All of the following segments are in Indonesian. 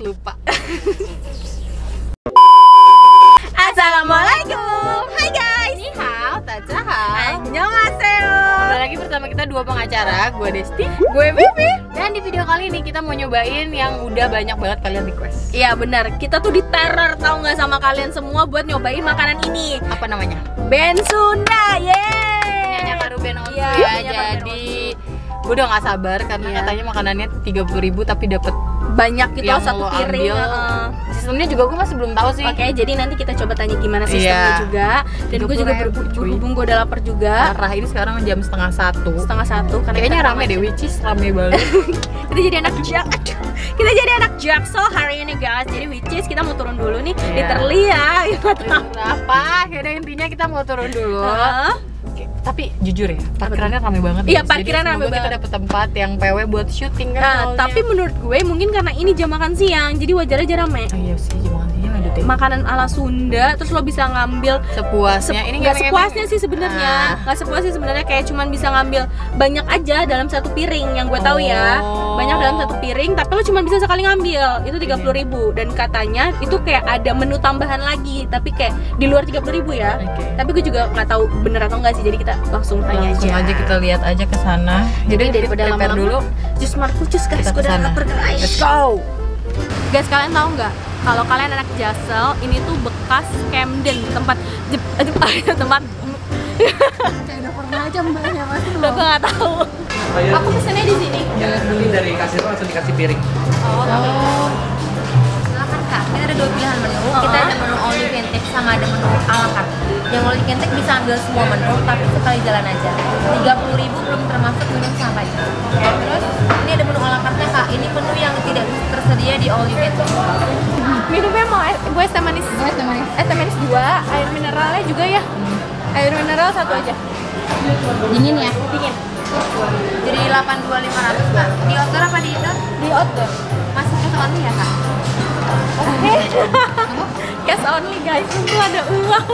lupa. Assalamualaikum. Hai guys. Ni hao, tajahao. Annyeonghaseyo. Kembali lagi bersama kita dua pengacara, gue Desti, gue Vivi. Dan di video kali ini kita mau nyobain yang udah banyak banget kalian request. Iya benar, kita tuh diteror tau nggak sama kalian semua buat nyobain makanan ini. Apa namanya? Ben Sunda, yeay. Nyanyi Karu Ben Onsu Iya, ya. Nyanyi Karu Ben Jadi gue udah gak sabar karena katanya makanannya 30.000 tapi dapet Banyak gitu yang satu lo piring. ambil. Sistemnya juga gue masih belum tahu sih. Oke, jadi nanti kita coba tanya gimana sistemnya Iya. juga. Dan gue juga 30.000, berhubung gue udah lapar juga. Parah, ini sekarang jam setengah 1. Setengah 1 karena Kayaknya kita rame deh, macet. which is rame banget. Kita jadi anak kita jadi anak Jaksel hari ini guys. Jadi which is kita mau turun dulu nih. Iya. Literally ya. Apa? Yaudah intinya kita mau turun dulu. Oke, tapi jujur ya, parkirannya rame banget. Iya, guys. parkiran Jadi rame semoga banget. kita dapet tempat yang PW buat syuting kan. Nah, soalnya. tapi menurut gue mungkin karena ini jam makan siang, jadi wajar aja rame. Oh iya sih, cuma sih ada deh. Makanan ala Sunda, terus lo bisa ngambil Sepuasnya. Ini nggak sepuasnya sih sebenarnya, Ah. nggak sepuasnya sebenarnya kayak cuman bisa ngambil banyak aja dalam satu piring yang gue tahu ya, Oh. banyak dalam satu piring, tapi lo cuma bisa sekali ngambil, itu 30.000 dan katanya itu kayak ada menu tambahan lagi, tapi kayak di luar 30.000 ya. Oke. Tapi gue juga nggak tahu bener atau enggak sih, jadi kita langsung tanya Langsung aja kita lihat aja ke sana. Jadi kita daripada prepare lama-lama dulu. jus markucus guys, Kita gue udah kesana. lapar guys. Let's go. Guys, kalian tahu nggak? Kalau kalian anak Jaksel, ini tuh bekas Camden, tempat tempat. Kayak udah pernah aja mbaknya pasti Udah gue nggak tahu. Aku pesennya di sini. Jangan beli dari kasir langsung dikasih piring. Silakan kak, kita ada dua pilihan menu. Kita ada menu all you can take sama ada menu ala carte. Yang all you can take bisa ambil semua menu, tapi sekali jalan aja. 30.000 belum termasuk minum sampahnya. Terus ini ada menu ala carte kak. Ini menu yang tidak tersedia di all you can take. Minumnya mau gue es teh manis. Es teh manis 2, air mineralnya juga ya. Air mineral 1 aja. Dingin ya? Dingin. Jadi 82.500 kak. Di outdoor apa di indoor? Di outdoor. Masuk ke only ya kak? Oke. Cash only guys, itu ada uang.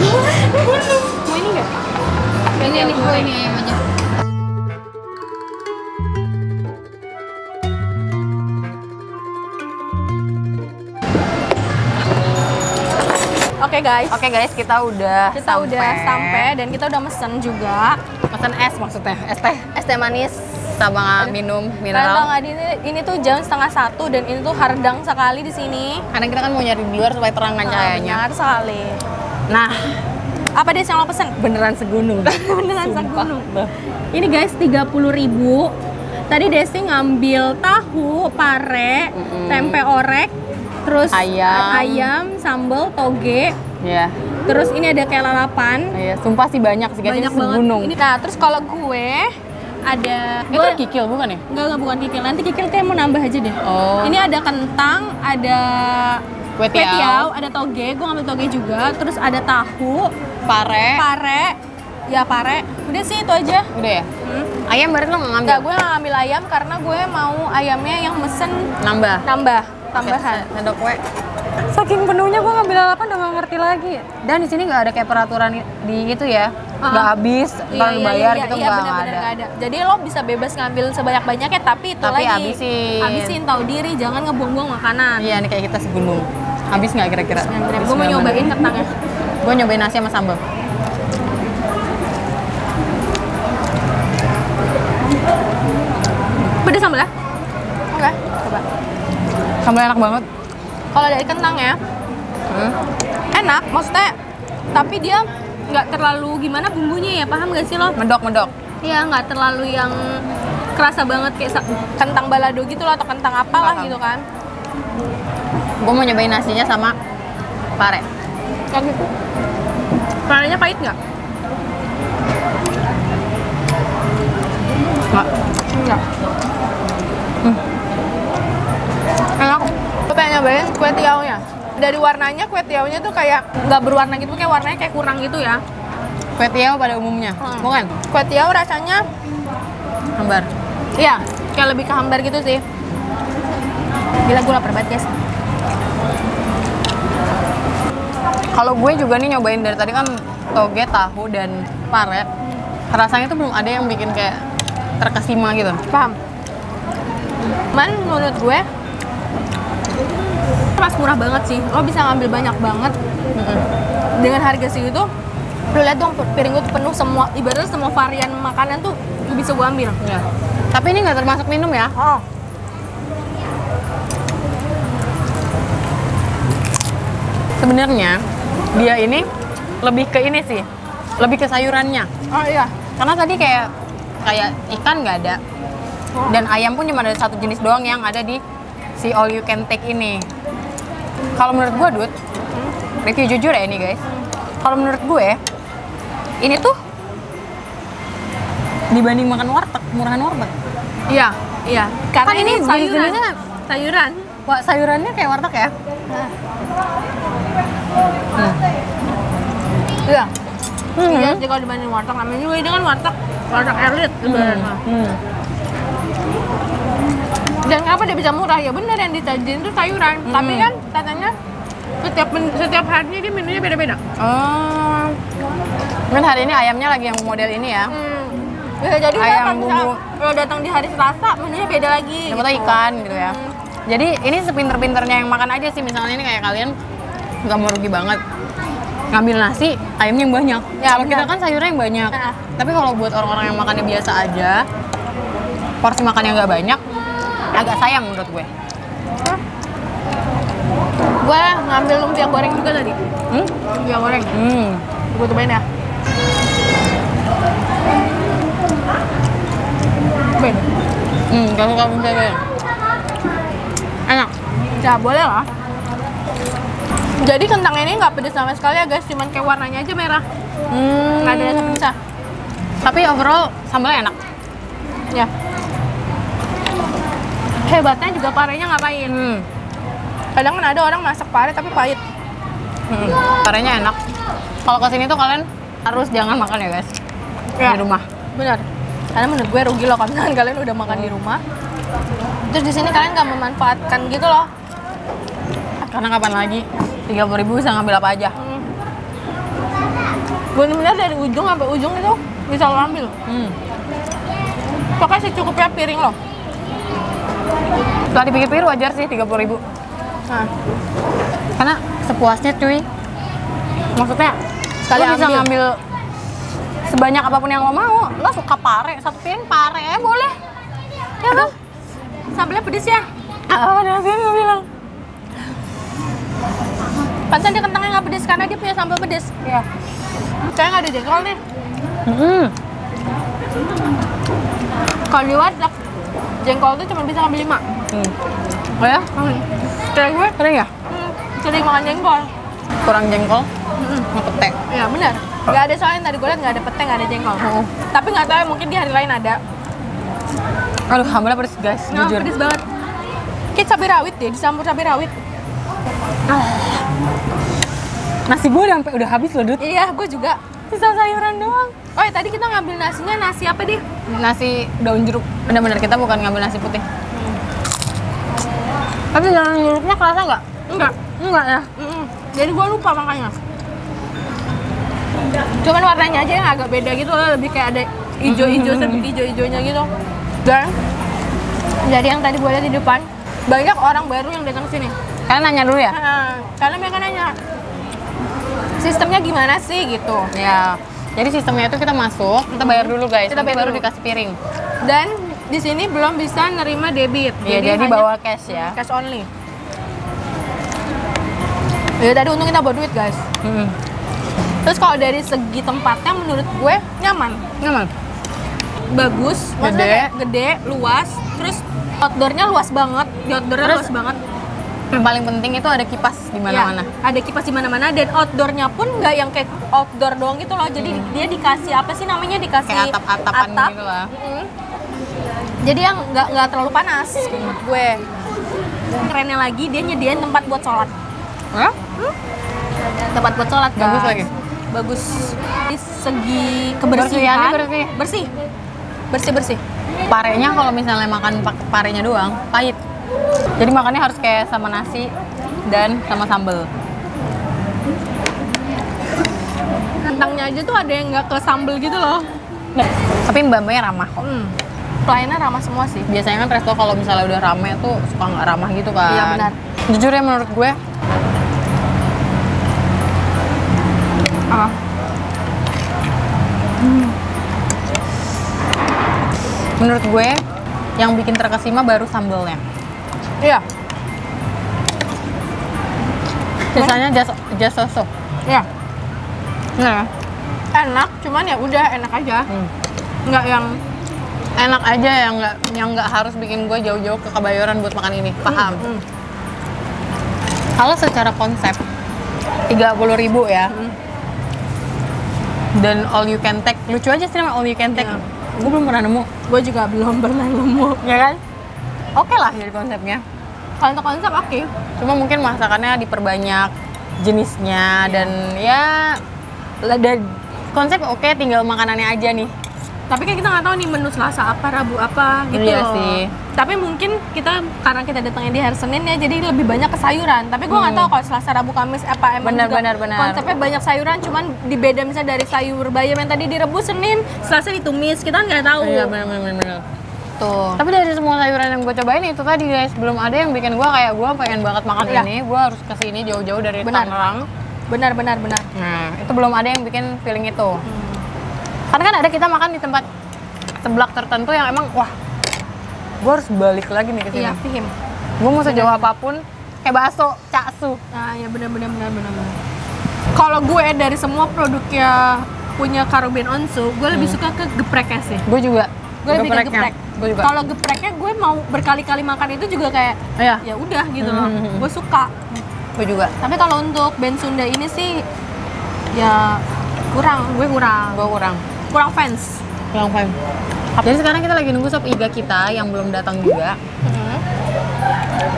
Mau ini nggak? Ini kue ini ayam aja. Oke guys. Oke guys, kita udah sampai dan kita udah mesen juga. Pesan es maksudnya, es teh Es teh manis. sama minum Kalian tau mineral. nggak, ini tuh jam setengah 1 dan ini tuh hardang sekali di sini. Karena kita kan mau nyari di luar supaya terang kan cahayanya. Benar sekali. Nah, Apa deh yang lo pesen? beneran segunung. Beneran Sumpah. segunung. Ini guys 30.000. Tadi Desti ngambil tahu, pare, tempe orek, terus ayam, sambal, toge. Iya. Terus ini ada kayak lalapan. Iya, sumpah sih banyak sih guys, ini Banyak banget. segunung. Ini, nah, terus kalau gue ada Itu kikil bukan ya? enggak bukan kikil. Nanti kikil kayak mau nambah aja deh. Oh. Ini ada kentang, ada Kue tiaw. ada toge, gue ngambil toge juga. Terus ada tahu, Pare. ya pare. Udah sih itu aja. Udah ya? Ayam berarti lo nggak ngambil? Enggak, gue nggak ngambil ayam karena gue mau ayamnya yang mesen Nambah. tambahan. Sendok kue. Saking penuhnya gue ngambil lalapan udah nggak ngerti lagi. Dan di sini nggak ada kayak peraturan di itu ya, nggak habis, ntar bayar gitu iya, nggak bener-bener ada. nggak ada. Jadi lo bisa bebas ngambil sebanyak-banyaknya, tapi itu Tapi lagi habisin. tahu diri, jangan ngebuang-buang makanan. Iya, ini kayak kita segunung. Habis nggak kira-kira? Gue mau nyobain kentangnya. Gue nyobain nasi sama sambal. Pedes sambal ya? Oke, coba. Sambal enak banget. Kalau dari kentangnya enak, maksudnya, tapi dia nggak terlalu gimana bumbunya ya, paham gak sih lo? Medok. Iya, nggak terlalu yang kerasa banget kayak kentang balado gitu loh, atau kentang apalah Paham. gitu kan. Gue mau nyobain nasinya sama pare. Kayak gitu. Parenya pahit nggak? Enggak. Enak. Gue pengen nyobain kue tiaonya. dari warnanya kue tiaonya tuh kayak nggak berwarna gitu, kayak warnanya kayak kurang gitu ya. Kue tiaw pada umumnya, bukan? Kue tiao rasanya Hambar. iya, kayak lebih ke hambar gitu sih. Gila, gue lapar banget guys. Kalau gue juga nih nyobain dari tadi kan toge, tahu, dan pare. Rasanya tuh belum ada yang bikin kayak terkesima gitu. Paham? Menurut gue pas murah banget sih, lo bisa ngambil banyak banget dengan harga segitu. Lo lihat dong, piring gue tuh penuh semua, ibaratnya semua varian makanan tuh bisa gue ambil. Ya. Tapi ini nggak termasuk minum ya? Oh. Sebenarnya dia ini lebih ke ini sih, lebih ke sayurannya. Oh iya. Karena tadi kayak ikan nggak ada, dan ayam pun cuma ada satu jenis doang yang ada di si all you can take ini. Kalau menurut gue, Dut, review jujur ya ini guys. Kalau menurut gue, ini tuh dibanding makan warteg, murahan warteg. Iya, iya. Karena Kan ini sayuran. jenis-jenisnya- Sayuran. Wah, sayurannya kayak warteg ya? Iya. Iya sih kalau dibanding warteg, namanya juga ini kan warteg elit ibaratnya. Dan kenapa dia bisa murah? Ya bener yang disajiin itu sayuran. Tapi kan katanya setiap harinya dia menunya beda-beda. Oh. Mungkin hari ini ayamnya lagi yang model ini ya. Bisa jadi Ayam kan bumbu. kalau datang di hari Selasa menunya beda lagi. Dapat ikan gitu ya. Jadi ini sepinter-pinternya yang makan aja sih. Misalnya ini kayak kalian nggak mau rugi banget ngambil nasi, ayamnya yang banyak. Ya, Kalau kita benar. kan sayurnya yang banyak. Nah. Tapi kalau buat orang-orang yang makannya biasa aja, porsi makannya nggak banyak, agak sayang menurut gue. Gue ngambil lumpia goreng juga tadi. Lumpia goreng. Gue cobain ya. Ben. Kalau kamu cobain. Enak. Ya boleh lah. Jadi kentang ini nggak pedes sama sekali ya guys, cuman kayak warnanya aja merah. Nggak ada rasa pedesnya. Tapi overall sambalnya enak. Ya. Hebatnya juga parenya nggak pahit. Kadang kan ada orang masak pare tapi pahit. Parenya enak. Kalau kesini tuh kalian harus jangan makan ya guys. Ya. Di rumah. Benar. Karena menurut gue rugi loh kalau misalkan kalian udah makan di rumah. Terus di sini kalian nggak memanfaatkan gitu loh. Karena kapan lagi 30.000 bisa ngambil apa aja. Bener-bener dari ujung sampai ujung itu bisa lo ambil. Pokoknya secukupnya piring lo. Setelah dipikir-pikir wajar sih 30.000. Nah, Karena sepuasnya cuy. Maksudnya Sekali lo bisa ambil. ngambil sebanyak apapun yang lo mau. Lo suka pare, satu piring pare boleh. Ya kan? sambalnya pedes ya. Ada sini gue bilang. Pantesan dia kentangnya nggak pedes karena dia punya sambal pedes. Iya. Kayak nggak ada jengkol nih. Kalau di warteg, jengkol tuh cuma bisa ngambil 5. Oh ya? Kayak gue Sering ya? sering makan jengkol. Kurang jengkol, mau pete. Iya benar. Nggak ada soalnya tadi gue liat nggak ada pete, nggak ada jengkol. Tapi nggak tahu ya, mungkin di hari lain ada. Aduh, hambalnya pedes guys, Nah, jujur. pedes banget. Kayak cabai rawit deh, dicampur cabai rawit. Nasi gue udah habis loh, Dut. Iya, gue juga. Sisa sayuran doang. Oh ya, tadi kita ngambil nasinya, nasi apa deh? Nasi daun jeruk. Bener-bener kita bukan ngambil nasi putih. Tapi daun jeruknya kerasa nggak? Enggak. Enggak ya? Jadi gue lupa makanya. Cuman warnanya aja yang agak beda gitu loh, lebih kayak ada hijau-hijau, hijau-hijaunya gitu. Dan jadi yang tadi gue lihat di depan, banyak orang baru yang datang sini. Kalian nanya dulu ya? Karena mereka nanya, sistemnya gimana sih gitu. Ya. Jadi sistemnya itu kita masuk, kita bayar dulu guys. Kita Nanti bayar baru dulu. dikasih piring. Dan di sini belum bisa nerima debit. Iya, jadi hanya bawa cash ya. cash only. Ya tadi untung kita bawa duit guys. Terus kalau dari segi tempatnya menurut gue nyaman, Nyaman? bagus, maksudnya Gede. kayak gede, luas, terus outdoornya luas banget, di outdoornya Terus, luas banget. Yang paling penting itu ada kipas di mana-mana. Ya, ada kipas di mana-mana dan outdoornya pun nggak yang kayak outdoor doang gitu loh. Jadi dia dikasih apa sih namanya, dikasih Kayak atap-atapan atap. gitu lah. Jadi yang nggak terlalu panas menurut gue. Kerennya lagi dia nyediain tempat buat sholat. Hah? Tempat buat sholat, guys. Bagus lagi. Bagus. Di segi kebersihan. Bersih. Bersih. Parenya kalau misalnya makan pakai parenya doang, pahit. Jadi makannya harus kayak sama nasi dan sama sambal. Kentangnya aja tuh ada yang nggak ke sambal gitu loh. Tapi mbak-mbaknya ramah kok. Pelayannya ramah semua sih. Biasanya kan resto kalau misalnya udah rame tuh suka nggak ramah gitu kan. Iya, benar. Jujur ya menurut gue, menurut gue yang bikin terkesima baru sambalnya. Iya. Sisanya just so. Iya. Nah, Enak, cuman ya udah enak aja. Nggak yang enak aja yang nggak harus bikin gue jauh-jauh ke Kebayoran buat makan ini. Paham? Kalau secara konsep 30.000 ya. Dan all you can take, lucu aja sih nama all you can take. Iya. Gue belum pernah nemu. gue juga belum pernah nemu. Ya kan? Oke lah jadi konsepnya. Kalau untuk konsep oke. Cuma mungkin masakannya diperbanyak jenisnya dan ya dan konsep oke, tinggal makanannya aja nih. Tapi kan kita nggak tahu nih menu Selasa apa, Rabu apa gitu Iya loh. sih. Tapi mungkin karena kita datangnya di hari Senin ya, jadi lebih banyak ke sayuran. Tapi gue nggak tahu kalau Selasa, Rabu, Kamis apa emang Benar. konsepnya banyak sayuran, cuman dibeda misalnya dari sayur bayam yang tadi direbus Senin, Selasa ditumis, kita nggak tahu. Iya benar. Tuh. Tapi dari semua sayuran yang gue cobain itu tadi guys, belum ada yang bikin gue kayak gue pengen banget makan Iya. ini. Gue harus kesini jauh-jauh dari Benar. Tangerang. Benar. Nah itu belum ada yang bikin feeling itu. Karena kan ada kita makan di tempat seblak tertentu yang emang wah, gue harus balik lagi nih ke sini. Iya, paham. Gue mau sejauh apapun kayak bakso, caksu. Nah, ya benar. Kalau gue dari semua produknya punya Karuben Onsu, gue lebih suka ke gepreknya sih. Gue juga. Gue lebih ke geprek. Gue juga. Kalau gepreknya gue mau berkali-kali makan itu juga kayak Iya. ya udah gitu loh. Gue suka. Gue juga. Tapi kalau untuk Ben Sunda ini sih ya gue kurang fans. Kurang paham. Jadi sekarang kita lagi nunggu sop iga kita yang belum datang juga.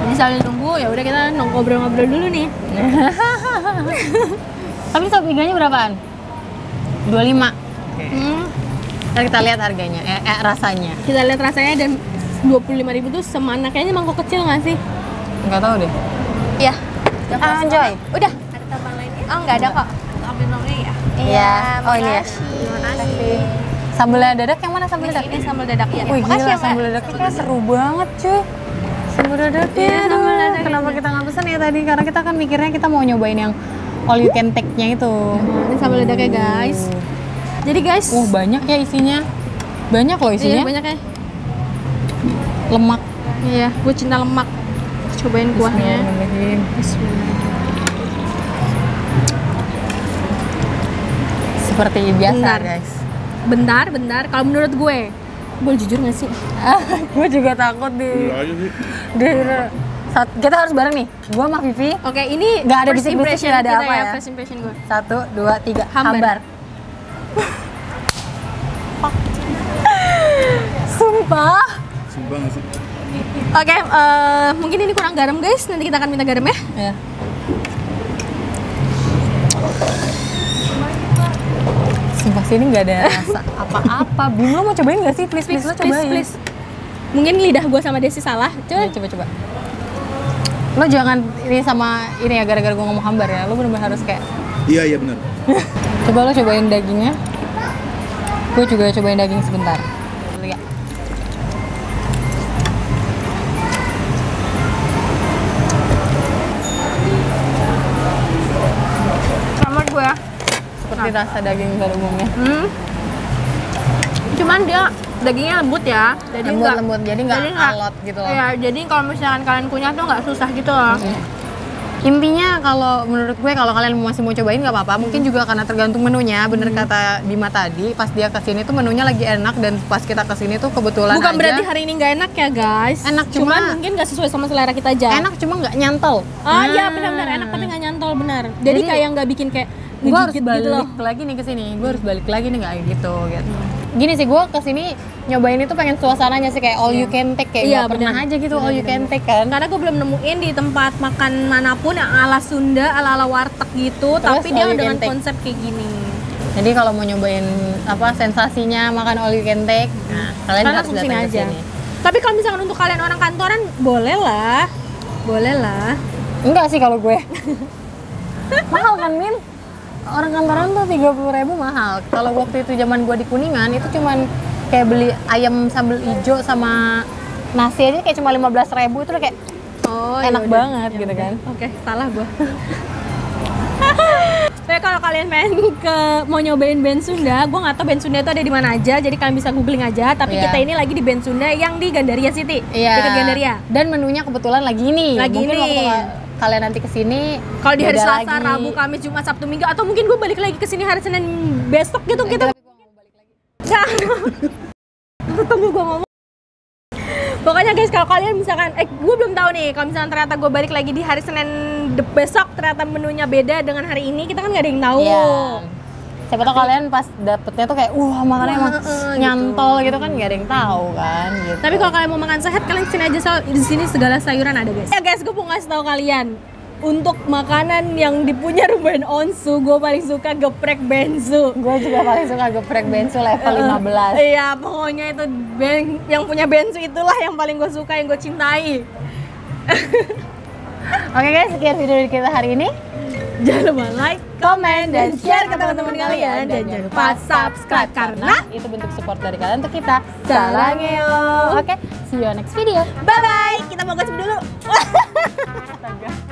Jadi sambil nunggu ya udah kita ngobrol-ngobrol dulu nih. Tapi sop iganya berapaan? 25. Hmm, Ntar kita lihat harganya, rasanya. kita lihat rasanya dan 25.000 tuh semana kayaknya mangkok kecil nggak sih? Enggak tahu deh. Iya. Anjoy. Udah. Ada tambahan lainnya? Oh nggak ada kok. Ambil nomornya ya. Iya. Oh ini ya. Terima kasih. Sambal dadak yang mana sambal dadak? Ini sambal dadak ya. Wih Makasih gila, ya, Mbak. sambal dadaknya kayak seru banget cuy. Sambal dadaknya. Iya, sambal dadaknya. Kenapa kita nggak pesen ya tadi? Karena kita kan mikirnya kita mau nyobain yang all you can take-nya itu. Ini sambal dadaknya guys. Jadi guys, Banyak ya isinya. Banyak loh iya isinya. banyak ya. Lemak. Iya, gue cinta lemak. Cobain kuahnya. Bismillahirrahmanirrahim. Bismillah. Seperti biasa Bentar. guys. Bentar. Kalau menurut gue, boleh jujur nggak sih? Gue juga takut kita harus bareng nih. Gue sama Vivi. Oke, ini Nggak ada first bisik-bisik, impression nggak ada kita apa ya. First impression gue. 1, 2, 3. Hambar. Sumpah. Oke, mungkin ini kurang garam guys. Nanti kita akan minta garam ya. Ya. Sumpah sini nggak ada rasa apa-apa. Bim, lo mau cobain nggak sih? Please, lo cobain. Mungkin lidah gue sama Desi salah. Ya, coba. Lo jangan ini sama ini ya gara-gara gue ngomong hambar ya. Lo bener-bener harus kayak. Iya benar. Coba lo cobain dagingnya. Gue juga cobain daging sebentar. Lihat. Sama gue ya. Seperti rasa daging pada umumnya. Cuman dia dagingnya lembut ya. Jadi Lembut, jadi nggak alot gitu loh. Iya, jadi kalau misalkan kalian kunyah tuh nggak susah gitu loh. Intinya kalau menurut gue kalau kalian masih mau cobain nggak apa-apa. Mungkin juga karena tergantung menunya. Bener kata Bima tadi, pas dia kesini tuh menunya lagi enak dan pas kita kesini tuh kebetulan Bukan aja berarti hari ini nggak enak ya guys. Enak, cuman cuma- mungkin nggak sesuai sama selera kita aja. enak cuma nggak nyantol. Oh iya benar-benar enak tapi nggak nyantol benar. Jadi Jadi, kayak nggak bikin kayak Gue harus ngegigit gitu loh. balik lagi nih ke sini. Gue harus balik lagi nih nggak gitu. Gini sih, gue kesini nyobain itu pengen suasananya sih kayak all you can take, kayak Iya, nggak pernah bener. aja gitu all you can take kan. Karena gue belum nemuin di tempat makan manapun yang ala Sunda, ala warteg gitu, Terus tapi dia all you dengan can take. konsep kayak gini. Jadi kalau mau nyobain apa sensasinya makan all you can take, nah kalian harus langsung sini datang ke aja. sini. Tapi kalau misalkan untuk kalian orang kantoran, boleh lah. Enggak sih kalau gue. Mahal kan, Min? Orang kantoran tuh 30.000 mahal. Kalau waktu itu zaman gue di Kuningan itu cuman kayak beli ayam sambal hijau sama nasi aja kayak cuma 15.000, itu udah kayak Oh, enak yaudah. banget gitu kan. Oke, salah gue. Tapi kalau kalian mau nyobain band Sunda, gue nggak tahu band Sunda itu ada di mana aja, jadi kalian bisa googling aja. Tapi Iya. kita ini lagi di band Sunda yang di Gandaria City, Iya. dekat Gandaria. Dan menunya kebetulan lagi ini. Lagi Mungkin ini. waktu kalian nanti kesini Kalau di hari beda Selasa, lagi. Rabu, Kamis, Jumat, Sabtu, Minggu, atau mungkin gue balik lagi ke sini hari Senin besok gitu kita. Tapi gua nggak mau balik lagi. Tunggu gue ngomong. Pokoknya guys, kalau kalian misalkan, gue belum tahu nih, kalau misalkan ternyata gue balik lagi di hari Senin besok ternyata menunya beda dengan hari ini, kita kan nggak ada yang tahu. Iya. Siapa tau kalian pas dapetnya tuh kayak makannya emang nyantol gitu kan, nggak ada yang tahu kan gitu. Tapi kalau kalian mau makan sehat, kalian sini aja, di sini segala sayuran ada guys. Ya guys, gue mau ngasih tahu kalian, untuk makanan yang dipunya Ruben Onsu, gue paling suka geprek bensu. Gue juga paling suka geprek bensu level 15. Iya, pokoknya itu yang punya bensu itulah yang paling gue suka, yang gue cintai. Oke guys, sekian video dari kita hari ini. Jangan lupa like, komen, dan share ke teman-teman kalian. Dan jangan lupa subscribe karena itu bentuk support dari kalian untuk kita. Sarangeo. Oke, see you on next video. Bye-bye, kita mau gosip dulu. Astaga.